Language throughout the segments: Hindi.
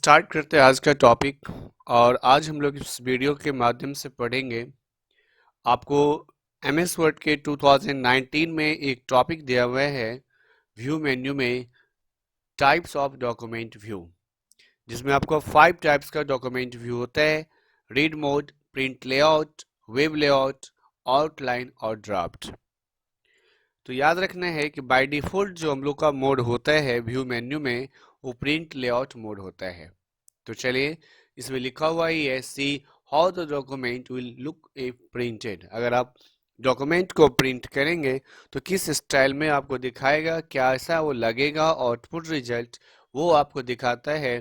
स्टार्ट करते हैं आज का टॉपिक। और आज हम लोग इस वीडियो के माध्यम से पढ़ेंगे। आपको एमएस वर्ड के 2019 में एक टॉपिक दिया हुआ है व्यू मेन्यू में टाइप्स ऑफ डॉक्यूमेंट व्यू, जिसमें आपको 5 टाइप्स का डॉक्यूमेंट व्यू होता है: read mode, print layout, web layout, outline और ड्राफ्ट। तो याद रखना है कि बाय डिफॉल्ट जो हम लोग का मोड होता है व्यू मेन्यू में वो प्रिंट लेआउट मोड होता है। तो चलिए, इसमें लिखा हुआ ही है see how the document will look if printed. अगर आप डॉक्यूमेंट को प्रिंट करेंगे तो किस स्टाइल में आपको दिखाएगा, क्या ऐसा वो लगेगा। आउटपुट रिजल्ट वो आपको दिखाता है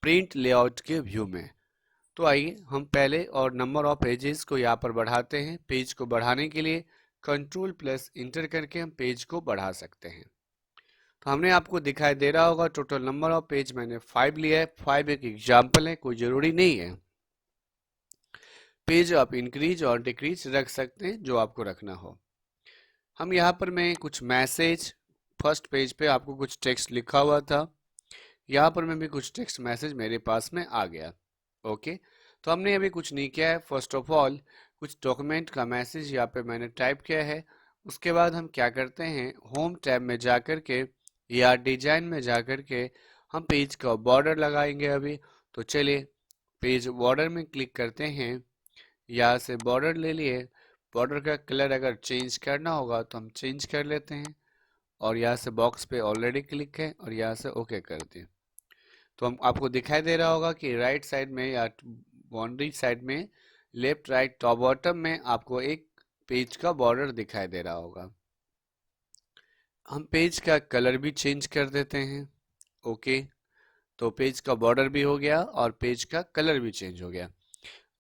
प्रिंट लेआउट के व्यू में। तो आइए हम पहले और नंबर ऑफ पेजेस को यहाँ पर बढ़ाते हैं। पेज को बढ़ाने के लिए कंट्रोल प्लस इंटर करके हम पेज को बढ़ा सकते हैं। तो हमने आपको दिखाई दे रहा होगा टोटल नंबर ऑफ पेज मैंने 5 लिया है। 5 एक एग्जाम्पल है, कोई जरूरी नहीं है। पेज आप इंक्रीज और डिक्रीज रख सकते हैं, जो आपको रखना हो। हम यहाँ पर मैं कुछ मैसेज, फर्स्ट पेज पे आपको कुछ टेक्स्ट लिखा हुआ था, यहाँ पर मैं भी कुछ टेक्स्ट मैसेज मेरे पास में आ गया। ओके, तो हमने अभी कुछ नहीं किया है। फर्स्ट ऑफ ऑल कुछ डॉक्यूमेंट का मैसेज यहाँ पे मैंने टाइप किया है। उसके बाद हम क्या करते हैं, होम टैब में जा कर के या डिजाइन में जा कर के हम पेज का बॉर्डर लगाएंगे अभी। तो चलिए पेज बॉर्डर में क्लिक करते हैं। यहाँ से बॉर्डर ले लिए। बॉर्डर का कलर अगर चेंज करना होगा तो हम चेंज कर लेते हैं। और यहाँ से बॉक्स पे ऑलरेडी क्लिक है और यहाँ से ओके कर दिए। तो हम आपको दिखाई दे रहा होगा कि राइट साइड में या बाउंड्री साइड में लेफ्ट राइट टॉप बॉटम में आपको एक पेज का बॉर्डर दिखाई दे रहा होगा। हम पेज का कलर भी चेंज कर देते हैं। ओके, तो पेज का बॉर्डर भी हो गया और पेज का कलर भी चेंज हो गया।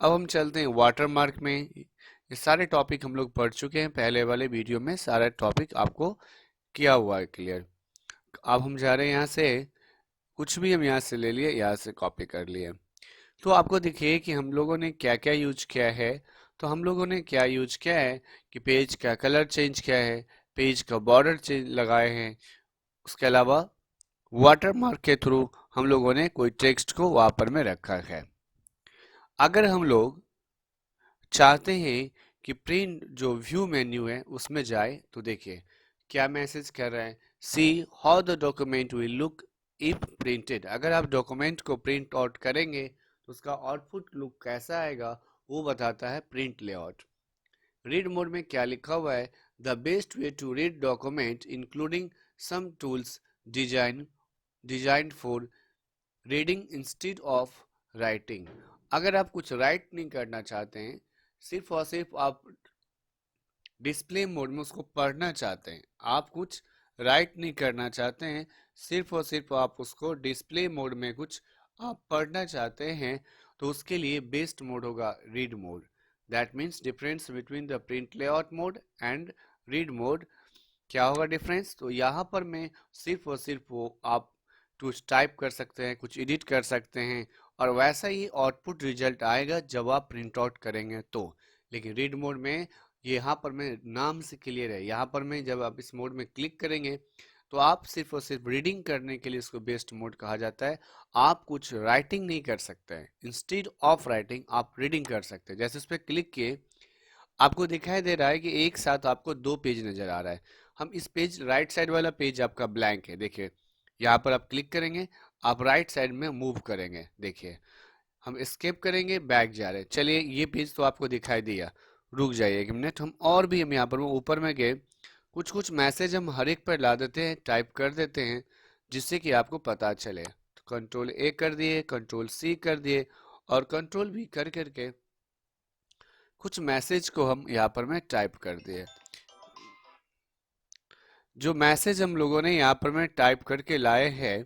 अब हम चलते हैं वाटर मार्क में। ये सारे टॉपिक हम लोग पढ़ चुके हैं, पहले वाले वीडियो में सारा टॉपिक आपको किया हुआ है क्लियर। अब हम जा रहे हैं यहाँ से, कुछ भी हम यहाँ से ले लिए, यहाँ से कॉपी कर लिए। तो आपको दिखिए कि हम लोगों ने क्या क्या यूज किया है। तो हम लोगों ने क्या यूज किया है कि पेज का कलर चेंज किया है, पेज का बॉर्डर चेंज लगाए हैं। उसके अलावा वाटर मार्क के थ्रू हम लोगों ने कोई टेक्स्ट को वहां पर में रखा है। अगर हम लोग चाहते हैं कि प्रिंट जो व्यू मेन्यू है उसमें जाए, तो देखिए क्या मैसेज कर रहा है, see how the document will look if printed. अगर आप डॉक्यूमेंट को प्रिंट आउट करेंगे तो उसका आउटपुट लुक कैसा आएगा वो बताता है प्रिंट लेआउट। रीड मोड में क्या लिखा हुआ है, the best way to read document including some tools design for reading instead of writing. अगर आप कुछ राइट नहीं करना चाहते हैं, सिर्फ और सिर्फ आप डिस्प्ले मोड में उसको पढ़ना चाहते हैं, आप कुछ राइट नहीं करना चाहते हैं, सिर्फ और सिर्फ आप उसको डिस्प्ले मोड में कुछ आप पढ़ना चाहते हैं, तो उसके लिए बेस्ट मोड होगा read mode. That means difference between the print layout mode and read mode. क्या होगा डिफरेंस, तो यहाँ पर मैं सिर्फ और सिर्फ वो आप कुछ टाइप कर सकते हैं, कुछ एडिट कर सकते हैं, और वैसा ही आउटपुट रिजल्ट आएगा जब आप प्रिंट आउट करेंगे तो। लेकिन रीड मोड में यहाँ पर मैं नाम से क्लियर है, यहाँ पर मैं जब आप इस मोड में क्लिक करेंगे तो आप सिर्फ और सिर्फ रीडिंग करने के लिए इसको बेस्ट मोड कहा जाता है। आप कुछ राइटिंग नहीं कर सकते हैं, इंस्टेड ऑफ राइटिंग आप रीडिंग कर सकते हैं। जैसे उस पर क्लिक किए, आपको दिखाई दे रहा है कि एक साथ आपको 2 पेज नजर आ रहा है। हम इस पेज राइट साइड वाला पेज आपका ब्लैंक है, देखिए यहाँ पर आप क्लिक करेंगे, आप राइट साइड में मूव करेंगे, देखिए हम स्केप करेंगे, बैक जा रहे हैं। चलिए ये पेज तो आपको दिखाई दिया, रुक जाइए 1 मिनट। हम यहाँ पर ऊपर में गए, कुछ कुछ मैसेज हम हर एक पर ला देते हैं, टाइप कर देते हैं, जिससे कि आपको पता चले। तो कंट्रोल ए कर दिए, कंट्रोल सी कर दिए, और कंट्रोल भी कर करके कुछ मैसेज को हम यहाँ पर में टाइप कर दिए। जो मैसेज हम लोगों ने यहाँ पर में टाइप करके लाए हैं,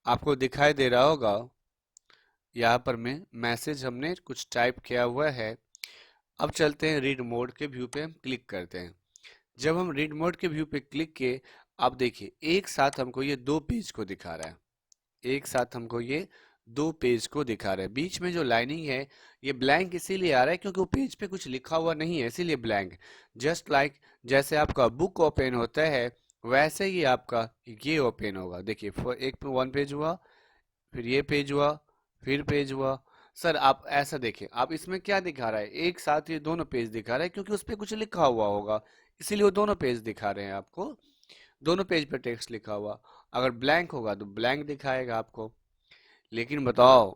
आपको दिखाई दे रहा होगा यहाँ पर में मैसेज हमने कुछ टाइप किया हुआ है। अब चलते हैं रीड मोड के व्यू पे, हम क्लिक करते हैं। जब हम रीड मोड के व्यू पे क्लिक किए, आप देखिए एक साथ हमको ये 2 पेज को दिखा रहा है, एक साथ हमको ये 2 पेज को दिखा रहा है। बीच में जो लाइनिंग है ये ब्लैंक इसीलिए आ रहा है क्योंकि वो पेज पे कुछ लिखा हुआ नहीं है, इसीलिए ब्लैंक। जस्ट लाइक जैसे आपका बुक ओपन होता है वैसे ही आपका ये ओपन होगा। देखिए एक 1 पेज हुआ, फिर ये पेज हुआ, फिर पेज हुआ। सर आप ऐसा देखें, आप इसमें क्या दिखा रहा है, एक साथ ये दोनों पेज दिखा रहा है क्योंकि उस पे कुछ लिखा हुआ होगा, इसीलिए वो दोनों पेज दिखा रहे हैं आपको। दोनों पेज पे टेक्स्ट लिखा हुआ। अगर ब्लैंक होगा तो ब्लैंक दिखाएगा आपको। लेकिन बताओ,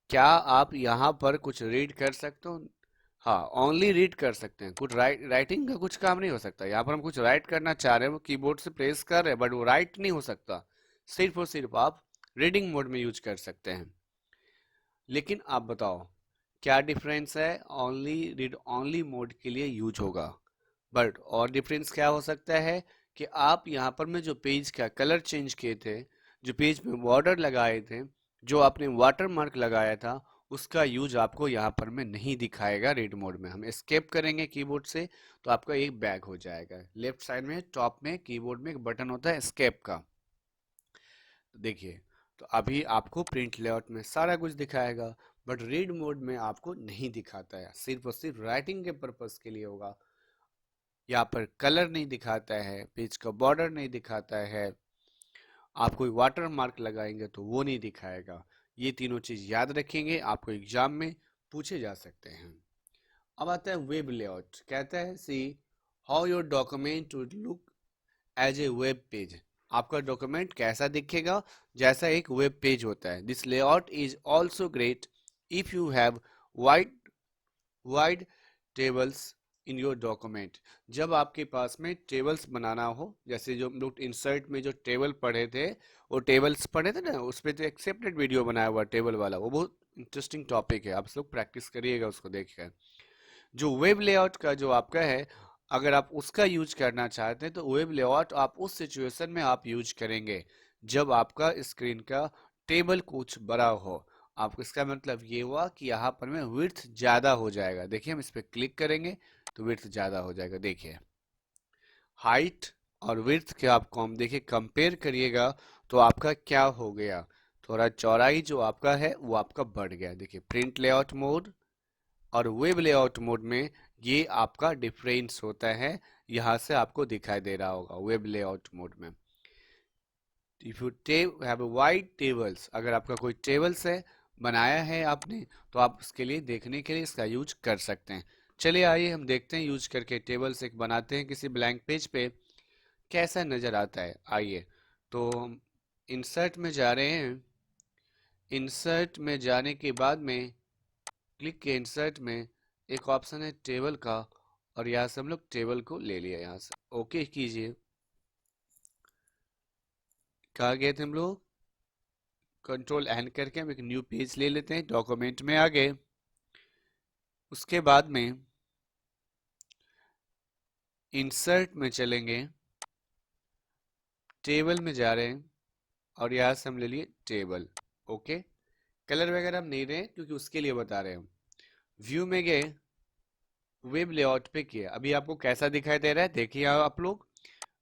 क्या आप यहाँ पर कुछ रीड कर सकते हो? हाँ, ओनली रीड कर सकते हैं, कुछ राइटिंग का कुछ काम नहीं हो सकता। यहाँ पर हम कुछ राइट करना चाह रहे हैं, वो कीबोर्ड से प्रेस कर रहे हैं, बट वो राइट नहीं हो सकता। सिर्फ और सिर्फ आप रीडिंग मोड में यूज कर सकते हैं। लेकिन आप बताओ, क्या डिफरेंस है? ओनली रीड ओनली मोड के लिए यूज होगा। बट और डिफरेंस क्या हो सकता है कि आप यहाँ पर में जो पेज का कलर चेंज किए थे, जो पेज में बॉर्डर लगाए थे, जो आपने वाटर मार्क लगाया था, उसका यूज आपको यहाँ पर में नहीं दिखाएगा। रीड मोड में हम एस्केप करेंगे कीबोर्ड से तो आपका एक बैग हो जाएगा। लेफ्ट साइड में टॉप में कीबोर्ड में एक बटन होता है एस्केप का, देखिए। तो अभी आपको प्रिंट लेआउट में सारा कुछ दिखाएगा, बट रीड मोड में आपको नहीं दिखाता है, सिर्फ और सिर्फ राइटिंग के पर्पस के लिए होगा। यहाँ पर कलर नहीं दिखाता है, पेज का बॉर्डर नहीं दिखाता है, आप कोई वाटर मार्क लगाएंगे तो वो नहीं दिखाएगा। ये तीनों चीज याद रखेंगे, आपको एग्जाम में पूछे जा सकते हैं। अब आता है वेब लेआउट। कहता है see how your document would look as a web page. आपका डॉक्यूमेंट कैसा दिखेगा? जैसा एक वेब पेज होता है। This layout is also great if you have wide wide tables in your document. जब आपके पास में टेबल्स बनाना हो, जैसे जो हम लोग इंसर्ट में जो टेबल पढ़े थे, वो टेबल्स पढ़े थे ना, उस पर तो एक सेपरेट वीडियो बनाया हुआ टेबल वाला, वो बहुत इंटरेस्टिंग टॉपिक है, आप लोग प्रैक्टिस करिएगा उसको देखकर। जो वेब लेआउट का जो आपका है, अगर आप उसका यूज करना चाहते हैं तो वेब लेआउट आप उस सिचुएशन में आप यूज करेंगे जब आपका स्क्रीन का टेबल कुछ बड़ा हो। आपको इसका मतलब ये हुआ कि यहाँ पर में विड्थ ज्यादा हो जाएगा। देखिए हम इस पर क्लिक करेंगे तो विड्थ ज्यादा हो जाएगा। देखिए हाइट और विड्थ के आप कॉम देखिए कंपेयर करिएगा तो आपका क्या हो गया, थोड़ा चौड़ाई जो आपका है वो आपका बढ़ गया। देखिए प्रिंट लेआउट मोड और वेब लेआउट मोड में ये आपका डिफरेंस होता है, यहाँ से आपको दिखाई दे रहा होगा वेब लेआउट मोड में। If you have wide tables, अगर आपका कोई टेबल्स है बनाया है आपने, तो आप उसके लिए देखने के लिए इसका यूज कर सकते हैं। चलिए आइए हम देखते हैं यूज करके टेबल्स एक बनाते हैं किसी ब्लैंक पेज पे, कैसा नजर आता है। आइए तो हम इंसर्ट में जा रहे हैं। इंसर्ट में जाने के बाद में क्लिक के इंसर्ट में एक ऑप्शन है टेबल का, और यहाँ से हम लोग टेबल को ले लिया। यहाँ से ओके कीजिए। कहाँ गए थे हम लोग? कंट्रोल एन करके हम एक न्यू पेज ले लेते हैं, डॉक्यूमेंट में आ गए। उसके बाद में इंसर्ट में चलेंगे, टेबल में जा रहे हैं और यहाँ से हम ले लिए टेबल। ओके, कलर वगैरह हम नहीं रहे हैं क्योंकि उसके लिए बता रहे हैं। व्यू में गए, वेब लेआउट पे किया। अभी आपको कैसा दिखाई दे रहा है देखिए, आप लोग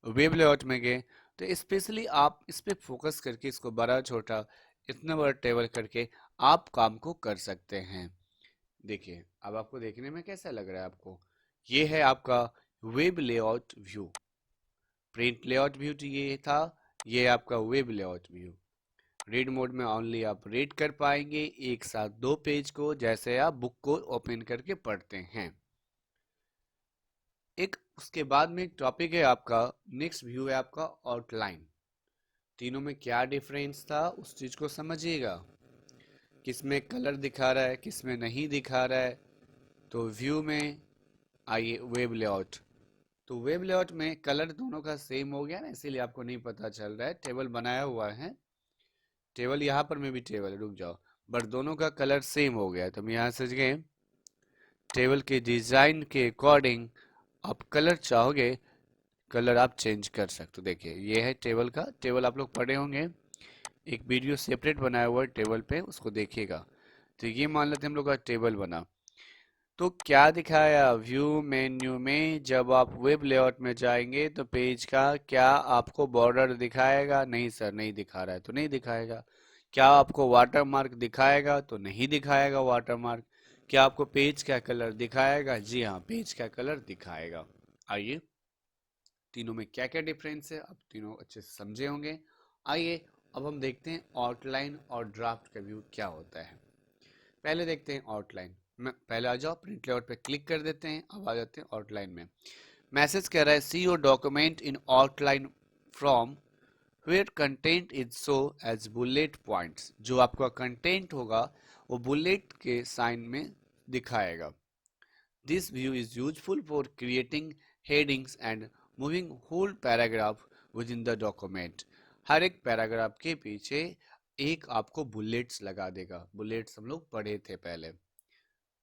वेब लेआउट में गए तो स्पेशली आप इस पे फोकस करके इसको बड़ा छोटा इतना बड़ा टेबल करके आप काम को कर सकते हैं। देखिए अब आपको देखने में कैसा लग रहा है आपको? ये है आपका web layout view. Print layout view तो ये था, ये आपका web layout view. Read mode में ओनली आप रीड कर पाएंगे एक साथ दो पेज को, जैसे आप बुक को ओपन करके पढ़ते हैं। एक उसके बाद में एक टॉपिक है आपका, नेक्स्ट व्यू है आपका आउटलाइन। तीनों में क्या डिफरेंस था उस चीज को समझिएगा, किसमें कलर दिखा रहा है किसमें नहीं दिखा रहा है। तो व्यू में आइए वेब लेआउट। तो वेब लेआउट में कलर दोनों का सेम हो गया ना, इसीलिए आपको नहीं पता चल रहा है। टेबल बनाया हुआ है, टेबल यहाँ पर में भी टेबल, रुक जाओ, बट दोनों का कलर सेम हो गया। तो हम यहाँ से गए, टेबल के डिजाइन के अकॉर्डिंग आप कलर चाहोगे, कलर आप चेंज कर सकते हो। देखिए ये है टेबल का, टेबल आप लोग पढ़े होंगे, एक वीडियो सेपरेट बनाया हुआ है टेबल पे, उसको देखिएगा। तो ये मान लेते हैं हम लोग का टेबल बना। तो क्या दिखाया व्यू मेन्यू में, जब आप वेब लेआउट में जाएंगे तो पेज का क्या आपको बॉर्डर दिखाएगा? नहीं सर नहीं दिखा रहा है, तो नहीं दिखाएगा। क्या आपको वाटर मार्क दिखाएगा? तो नहीं दिखाएगा वाटर मार्क। क्या आपको पेज का कलर दिखाएगा? जी हाँ, पेज का कलर दिखाएगा। आइए तीनों में क्या क्या डिफरेंस है आप तीनों अच्छे से समझे होंगे। आइए अब हम देखते हैं आउटलाइन और ड्राफ्ट का व्यू क्या होता है। पहले देखते हैं आउटलाइन में, पहले आ जाओ प्रिंट लेआउट पे क्लिक कर देते हैं, अब आ जाते हैं आउटलाइन में। मैसेज कह रहा है see your document in outline from where content is show as bullet points. जो आपका कंटेंट होगा वो बुलेट के साइन में दिखाएगा। This view is useful for creating headings and moving whole paragraph within the document. हर एक पैराग्राफ के पीछे एक आपको बुलेट्स लगा देगा। बुलेट्स हम लोग पढ़े थे पहले।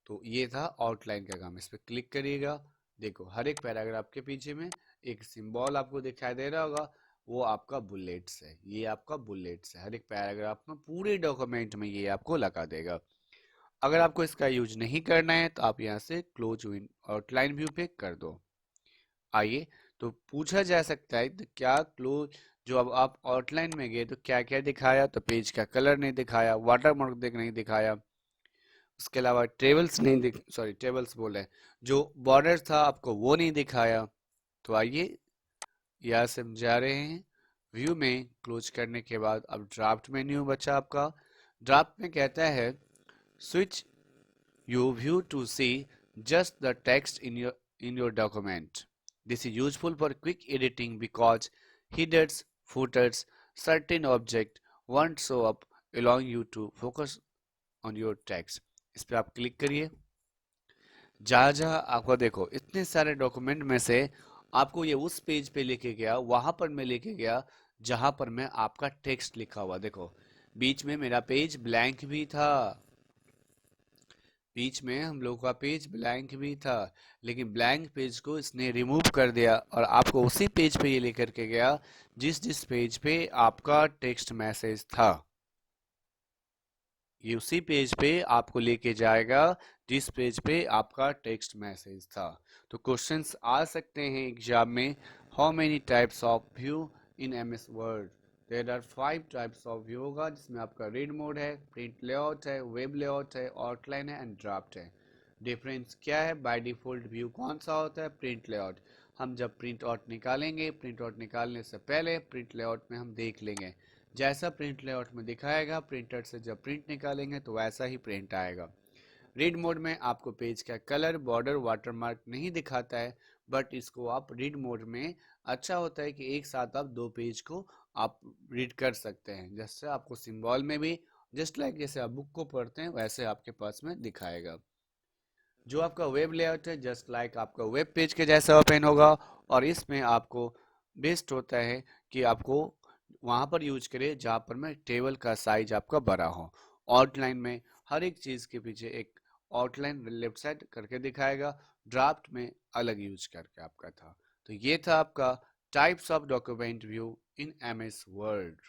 तो ये था आउटलाइन का काम। इस पर क्लिक करिएगा, देखो हर एक पैराग्राफ के पीछे में एक सिंबल आपको दिखाई दे रहा होगा, वो आपका बुलेट्स है। ये आपका बुलेट्स है, हर एक पैराग्राफ में पूरे डॉक्यूमेंट में ये आपको लगा देगा। अगर आपको इसका यूज नहीं करना है तो आप यहाँ से क्लोज आउटलाइन व्यू पे कर दो। आइए, तो पूछा जा सकता है तो क्या क्लोज, जो अब आप आउटलाइन में गए तो क्या क्या दिखाया, तो पेज का कलर नहीं दिखाया, वाटरमार्क नहीं दिखाया, उसके अलावा टेबल्स नहीं दिख सॉरी टेबल्स बोले, जो बॉर्डर था आपको वो नहीं दिखाया। तो आइए यहाँ से हम जा रहे हैं व्यू में। क्लोज करने के बाद अब ड्राफ्ट मेन्यू बचा आपका। ड्राफ्ट में कहता है switch your view to see just the text in your document. This is useful for quick editing because headers, footers, certain object won't show up, allowing you to focus on your text. इस पे आप क्लिक करिए। जहाँ जहाँ आपको देखो इतने सारे डॉक्यूमेंट में से आपको ये उस पेज पे लेके गया, वहां पर मैं लेके गया जहां पर मैं आपका टेक्स्ट लिखा हुआ। देखो बीच में मेरा पेज ब्लैंक भी था, बीच में हम लोग का पेज ब्लैंक भी था, लेकिन ब्लैंक पेज को इसने रिमूव कर दिया और आपको उसी पेज पे ये लेकर के गया जिस जिस पेज पे आपका टेक्स्ट मैसेज था। ये उसी पेज पे आपको लेके जाएगा जिस पेज पे आपका टेक्स्ट मैसेज था। तो क्वेश्चंस आ सकते हैं एग्जाम में, how many types of view in MS Word. There are 5 types of view होगा, जिसमें आपका रीड मोड है, प्रिंट लेआउट है, वेब लेआउट है, आउटलाइन है एंड ड्राफ्ट है। डिफरेंस क्या है? बाय डिफॉल्ट व्यू कौन सा होता है? Print layout. हम जब प्रिंट आउट निकालेंगे, प्रिंट आउट निकालने से पहले प्रिंट लेआउट में हम देख लेंगे, जैसा प्रिंट लेआउट में दिखाएगा प्रिंटर से जब प्रिंट निकालेंगे तो वैसा ही प्रिंट आएगा। रीड मोड में आपको पेज का कलर, बॉर्डर, वाटरमार्क नहीं दिखाता है, बट इसको आप रीड मोड में अच्छा होता है कि एक साथ आप दो पेज को आप रीड कर सकते हैं। जैसे आपको सिंबल में भी जस्ट लाइक जैसे आप बुक को पढ़ते हैं वैसे आपके पास में दिखाएगा। जो आपका वेब लेआउट है जस्ट लाइक आपका वेब पेज के जैसा ओपन होगा, और इसमें आपको बेस्ट होता है कि आपको वहां पर यूज करें जहां पर में टेबल का साइज आपका बड़ा हो। आउटलाइन में हर एक चीज के पीछे एक आउटलाइन लेफ्ट साइड करके दिखाएगा, ड्राफ्ट में अलग यूज करके आपका था। तो ये था आपका types of document view in MS word.